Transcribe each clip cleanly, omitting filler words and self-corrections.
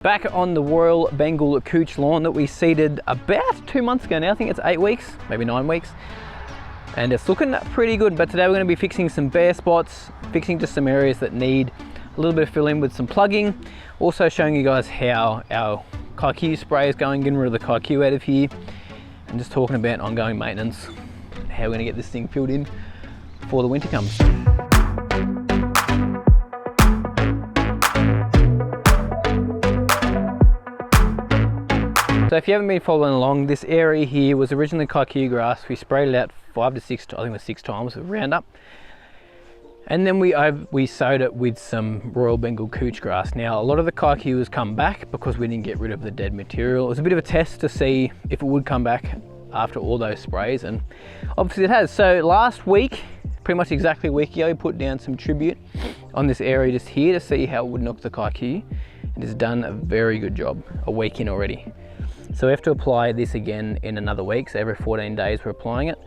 Back on the Royal Bengal Cooch lawn that we seeded about 2 months ago now. I think it's 8 weeks, maybe 9 weeks. And it's looking pretty good, but today we're going to be fixing some bare spots, fixing just some areas that need a little bit of fill in with some plugging. Also showing you guys how our Kikuyu spray is going, getting rid of the Kikuyu out of here. And just talking about ongoing maintenance, how we're going to get this thing filled in before the winter comes. So if you haven't been following along, this area here was originally Kikuyu grass. We sprayed it out 5 to 6, I think it was 6 times with Roundup. And then we sowed it with some Royal Bengal Cooch grass. Now, a lot of the Kikuyu has come back because we didn't get rid of the dead material. It was a bit of a test to see if it would come back after all those sprays, and obviously it has. So last week, pretty much exactly a week ago, we put down some tribute on this area just here to see how it would knock the Kikuyu. It has done a very good job, a week in already. So we have to apply this again in another week. So every 14 days we're applying it.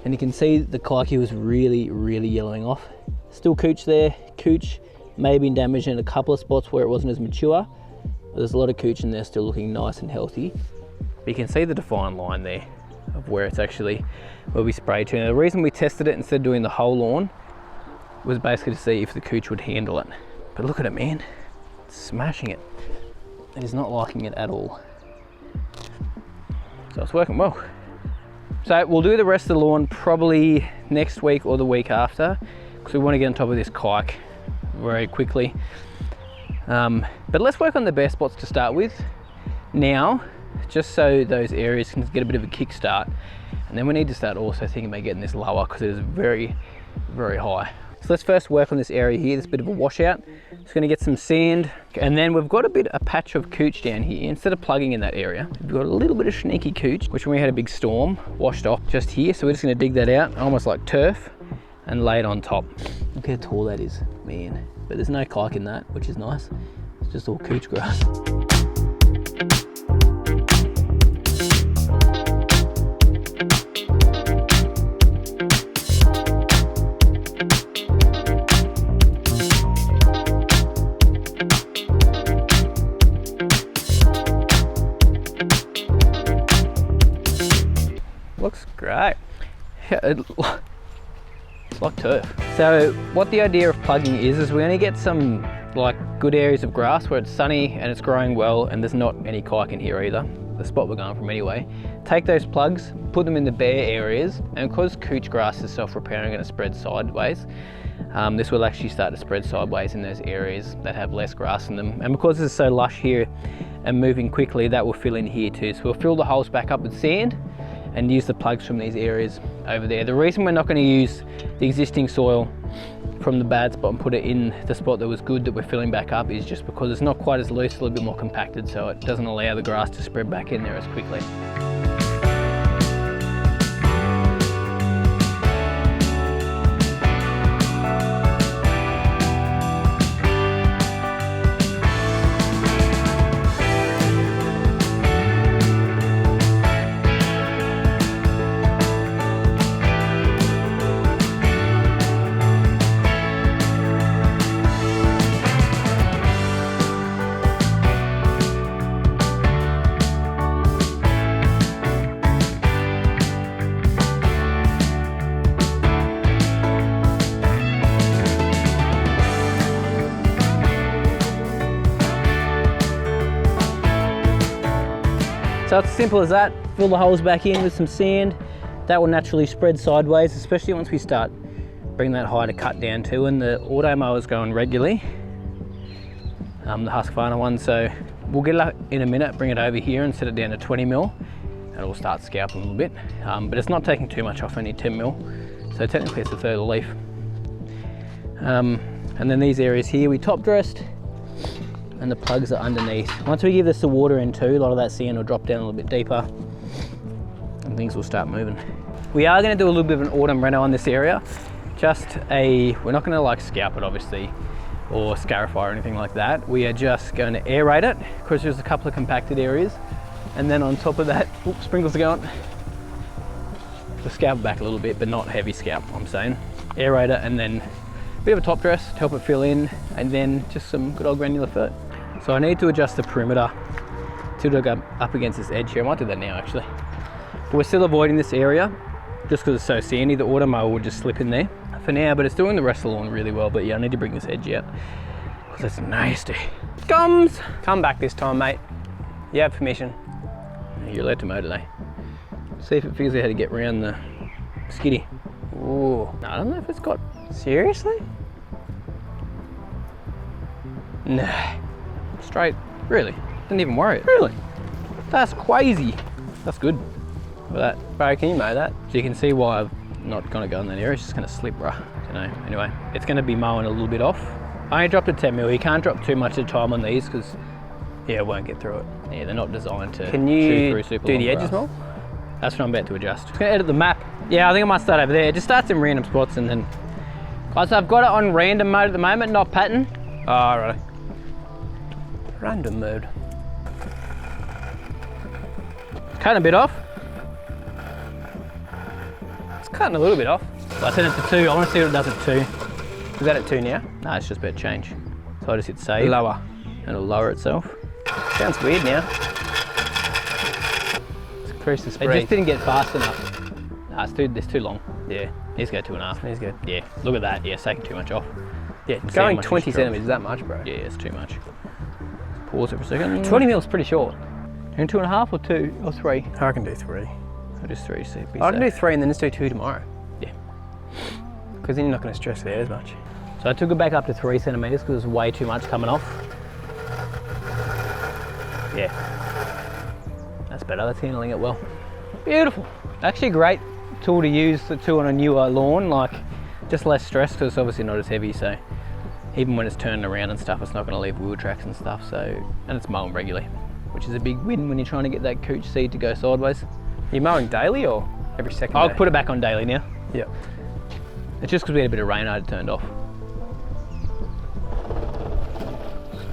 And you can see the Kikuyu is really yellowing off. Still cooch there. Cooch may be damaged in a couple of spots where it wasn't as mature. But there's a lot of cooch in there still looking nice and healthy. But you can see the defined line there of where it's actually, where we sprayed to. Now, the reason we tested it instead of doing the whole lawn was basically to see if the cooch would handle it. But look at it, man. It's smashing it. It is not liking it at all. So it's working well. So we'll do the rest of the lawn probably next week or the week after, because we want to get on top of this kike very quickly. But let's work on the bare spots to start with now, just so those areas can get a bit of a kickstart. And then we need to start also thinking about getting this lower, because it is very high. So let's first work on this area here, this bit of a washout. Just gonna get some sand, and then we've got a patch of cooch down here. Instead of plugging in that area, we've got a little bit of sneaky cooch, which when we had a big storm, washed off just here. So we're just gonna dig that out, almost like turf, and lay it on top. Look how tall that is, man. But there's no kike in that, which is nice. It's just all cooch grass. Looks great. Yeah, it's like turf. So what the idea of plugging is we're going to get some like good areas of grass where it's sunny and it's growing well, and there's not any kike in here either, the spot we're going from anyway. Take those plugs, put them in the bare areas, and because cooch grass is self-repairing and it spreads sideways, this will actually start to spread sideways in those areas that have less grass in them. And because this is so lush here and moving quickly, that will fill in here too. So we'll fill the holes back up with sand and use the plugs from these areas over there. The reason we're not going to use the existing soil from the bad spot and put it in the spot that was good that we're filling back up is just because it's not quite as loose, a little bit more compacted, so it doesn't allow the grass to spread back in there as quickly. So it's as simple as that. Fill the holes back in with some sand. That will naturally spread sideways, especially once we start bringing that high to cut down to. And the auto mower's going regularly, the Husqvarna one. So we'll get it in a minute, bring it over here and set it down to 20 mil, and it'll start scalping a little bit. But it's not taking too much off, only 10 mil. So technically it's a third of the leaf. And then these areas here we top dressed, and the plugs are underneath. Once we give this the water in too, a lot of that sand will drop down a little bit deeper and things will start moving. We are going to do a little bit of an autumn reno on this area. We're not going to like scalp it obviously, or scarify or anything like that. We are just going to aerate it, because there's a couple of compacted areas. And then on top of that, oops, sprinkles are going. We'll scalp it back a little bit, but not heavy scalp, I'm saying. Aerate it, and then a bit of a top dress to help it fill in, and then just some good old granular fert. So I need to adjust the perimeter to go up against this edge here. I might do that now actually. But we're still avoiding this area just because it's so sandy. The auto mower would just slip in there for now, but it's doing the rest of the lawn really well. But yeah, I need to bring this edge out because it's nasty. Gums! Come back this time, mate. You have permission. You're allowed to mow today. See if it figures out how to get around the skiddy. Ooh. No, I don't know if it's got... Seriously? Nah. Straight. Really? Didn't even worry it. Really? That's crazy. That's good. Look at that. Bro, can you mow that? So you can see why I'm not gonna go in that area. It's just gonna slip, bruh. You know. Anyway, it's gonna be mowing a little bit off. I only dropped a 10 mil. You can't drop too much at a time on these because, yeah, it won't get through it. Yeah, they're not designed to Can you chew through super do long the edges grass. more? That's what I'm about to adjust. Just gonna edit the map. Yeah, I think I might start over there. It just starts in random spots and then... Guys, I've got it on random mode at the moment, not pattern. Oh, right. Random mode. Cutting a bit off. It's cutting a little bit off. So I set it to 2. I want to see what it does at 2. Is that at 2 now? No, it's just about to change. So I just hit save. Lower. And it'll lower itself. Sounds weird now. Let's increase the speed. It just didn't get fast enough. Nah, it's too long. Yeah, needs to go 2.5. Needs to go. Yeah, look at that. Yeah, it's taking too much off. Yeah, See how going much 20 it's dropped. centimetres is that much, bro? Yeah, it's too much. Pause it for a second. 20 mil is pretty short. And 2.5 or 2 or 3? I can do 3. I'll just 3 so I can do 3 and then just do 2 tomorrow. Yeah. Because then you're not going to stress it out as much. So I took it back up to 3 centimetres because there's way too much coming off. Yeah. That's better, that's handling it well. Beautiful. Actually great tool to use, the tool on a newer lawn, like just less stress because it's obviously not as heavy, so even when it's turning around and stuff, it's not going to leave wheel tracks and stuff, so, and it's mowing regularly, which is a big win when you're trying to get that cooch seed to go sideways. Are you mowing daily or every second I'll day? put it back on daily now. Yep. It's just because we had a bit of rain, I had it turned off.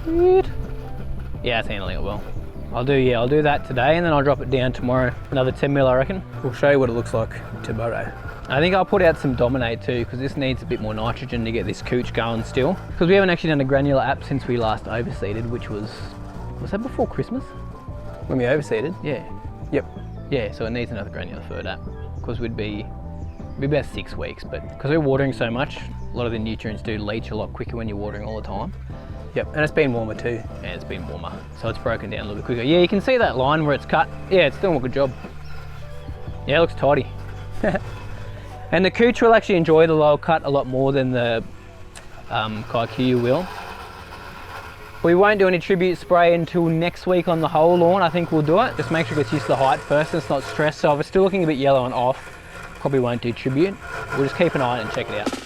Sweet. Yeah, it's handling it well. I'll do that today and then I'll drop it down tomorrow. Another 10 mil, I reckon. We'll show you what it looks like tomorrow. I think I'll put out some Dominate too because this needs a bit more nitrogen to get this cooch going still. Because we haven't actually done a granular app since we last overseeded, which was that before Christmas? When we overseeded? Yeah. Yep. Yeah, so it needs another granular third app because we'd be about 6 weeks, but because we're watering so much, a lot of the nutrients do leach a lot quicker when you're watering all the time. Yep, and it's been warmer too. And it's been warmer, so it's broken down a little bit quicker. Yeah, you can see that line where it's cut. Yeah, it's doing a good job. Yeah, it looks tidy. And the cooch will actually enjoy the low cut a lot more than the Kikuyu will. We won't do any tribute spray until next week on the whole lawn. I think we'll do it. Just make sure it gets used to the height first and it's not stressed. So if it's still looking a bit yellow and off, probably won't do tribute. We'll just keep an eye on it and check it out.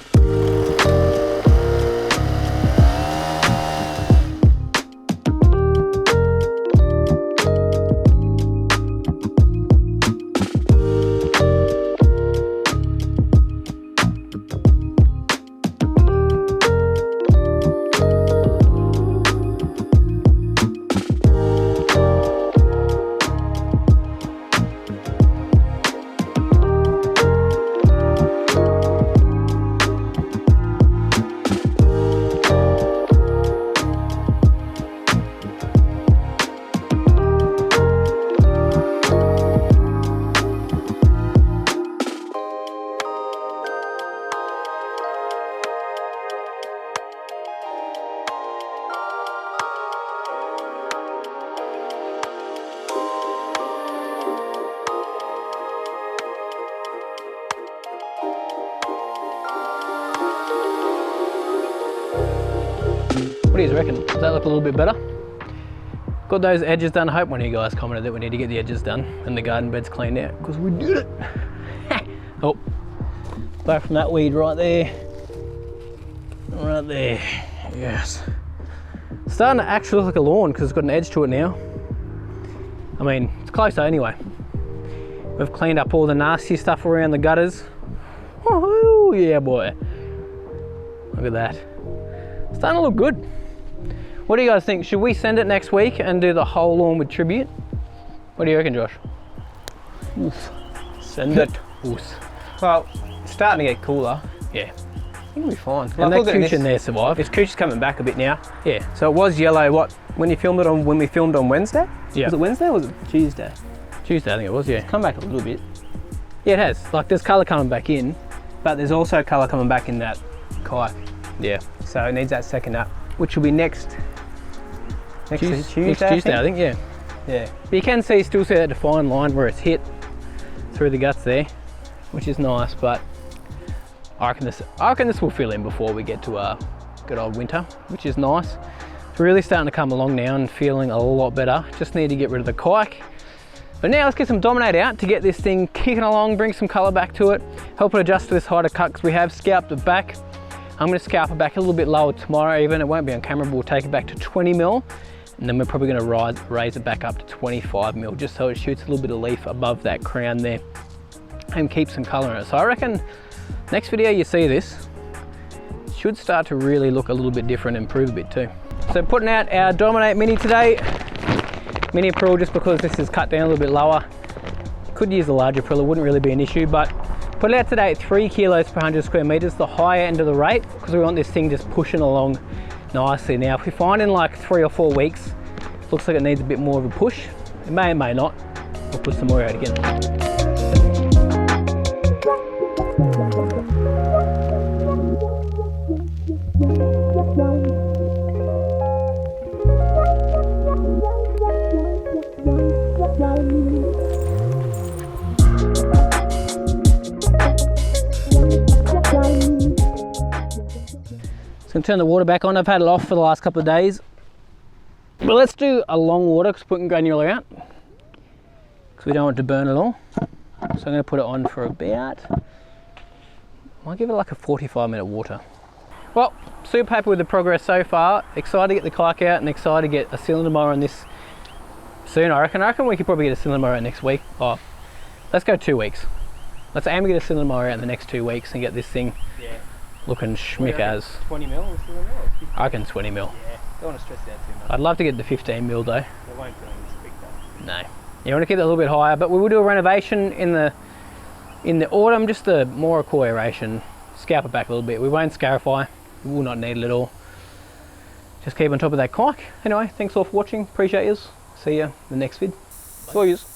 What do you reckon? Does that look a little bit better? Got those edges done. I hope one of you guys commented that we need to get the edges done and the garden beds cleaned out because we did it. Oh, back from that weed right there. Right there, yes. Starting to actually look like a lawn because it's got an edge to it now. I mean, it's closer anyway. We've cleaned up all the nasty stuff around the gutters. Oh yeah, boy. Look at that. It's starting to look good. What do you guys think? Should we send it next week and do the whole lawn with tribute? What do you reckon, Josh? Oof. Send it. Oof. Well, it's starting to get cooler. Yeah. think it'll be fine. And that look at cooch this. in there survived. This cooch is coming back a bit now. Yeah. So it was yellow, what, when we filmed on Wednesday? Yeah. Was it Wednesday or was it Tuesday? Tuesday, I think it was, yeah. Come back a little bit. Yeah, it has. Like, there's colour coming back in. But there's also colour coming back in that kayak. Yeah. So it needs that second up, which will be next Tuesday, Next Tuesday, I think, yeah. Yeah. But you can still see that defined line where it's hit through the guts there, which is nice, but I reckon this will fill in before we get to a good old winter, which is nice. It's really starting to come along now and feeling a lot better. Just need to get rid of the kayak. But now let's get some Dominate out to get this thing kicking along, bring some colour back to it, help it adjust to this harder cut because we have scalped it back. I'm going to scalp it back a little bit lower tomorrow even. It won't be on camera, but we'll take it back to 20 mil. And then we're probably going to raise it back up to 25 mil just so it shoots a little bit of leaf above that crown there and keep some colour in it. So I reckon next video you see this should start to really look a little bit different and improve a bit too. So putting out our Dominate Mini today. Mini Prill just because this is cut down a little bit lower. Could use a larger prill, it wouldn't really be an issue, but put it out today at 3 kilos per 100 square meters, the higher end of the rate, because we want this thing just pushing along nicely. Now, if we find in like 3 or 4 weeks, looks like it needs a bit more of a push, it may or may not, we'll put some more out again. Gonna turn the water back on. I've had it off for the last couple of days. But let's do a long water because putting granular out because we don't want it to burn at all. So I'm going to put it on for about, I'll give it like a 45-minute water. Well, super happy with the progress so far. Excited to get the kayak out and excited to get a cylinder mower on this soon. I reckon we could probably get a cylinder mower out next week. Oh, let's go 2 weeks. Let's aim to get a cylinder mower out in the next 2 weeks and get this thing looking schmick as. 20 mil or 50 mil? I reckon 20 mil. Yeah, don't want to stress it out too much. I'd love to get the 15 mil though. They won't do this big though. No. You want to keep it a little bit higher, but we will do a renovation in the autumn, just a more core aeration, scalp it back a little bit. We won't scarify, we will not need it at all. Just keep on top of that kayak. Anyway, thanks all for watching, appreciate yous. See you in the next vid. Bye.